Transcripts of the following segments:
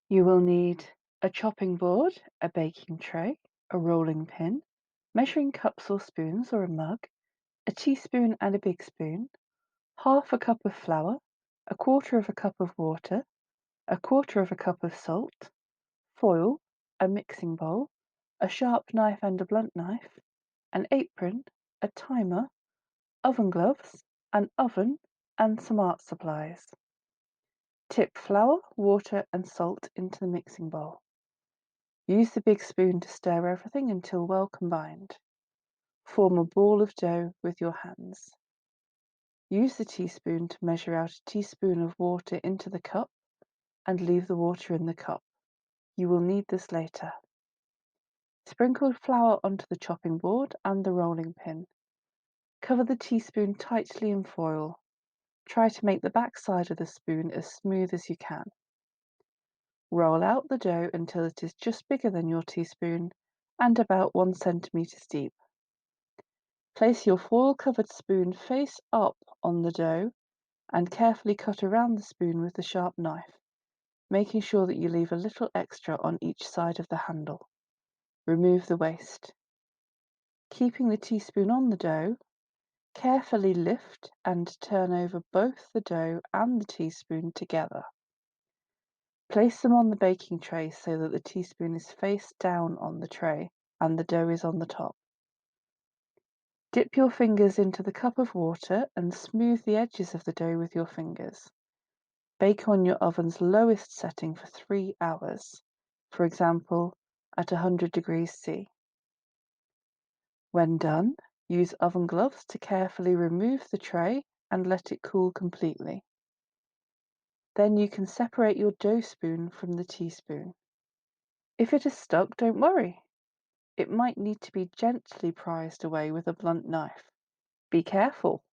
You will need a chopping board, a baking tray, a rolling pin, measuring cups or spoons or a mug, a teaspoon and a big spoon, half a cup of flour, a quarter of a cup of water, a quarter of a cup of salt, foil, a mixing bowl, a sharp knife and a blunt knife, an apron, a timer, oven gloves, an oven, and some art supplies. Tip flour, water, and salt into the mixing bowl. Use the big spoon to stir everything until well combined. Form a ball of dough with your hands. Use the teaspoon to measure out a teaspoon of water into the cup and leave the water in the cup. You will need this later. Sprinkle flour onto the chopping board and the rolling pin. Cover the teaspoon tightly in foil. Try to make the back side of the spoon as smooth as you can. Roll out the dough until it is just bigger than your teaspoon and about 1 centimetre deep. Place your foil-covered spoon face up on the dough and carefully cut around the spoon with the sharp knife, making sure that you leave a little extra on each side of the handle. Remove the waste. Keeping the teaspoon on the dough, carefully lift and turn over both the dough and the teaspoon together. Place them on the baking tray so that the teaspoon is face down on the tray and the dough is on the top. Dip your fingers into the cup of water and smooth the edges of the dough with your fingers. Bake on your oven's lowest setting for 3 hours, for example, at 100 degrees C. When done, use oven gloves to carefully remove the tray and let it cool completely. Then you can separate your dough spoon from the teaspoon. If it is stuck, don't worry. It might need to be gently prised away with a blunt knife. Be careful.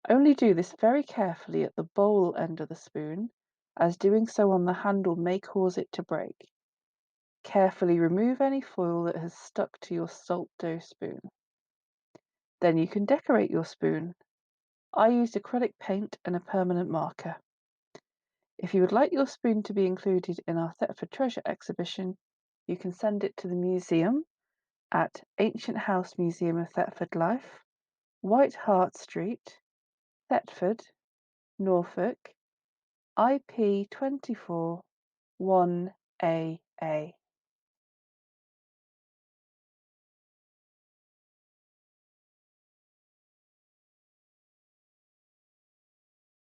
Only do this very carefully at the bowl end of the spoon, as doing so on the handle may cause it to break. Carefully remove any foil that has stuck to your salt dough spoon. Then you can decorate your spoon. I used acrylic paint and a permanent marker. If you would like your spoon to be included in our Thetford Treasure exhibition, you can send it to the museum at Ancient House Museum of Thetford Life, White Hart Street, Thetford, Norfolk, IP24 1AA.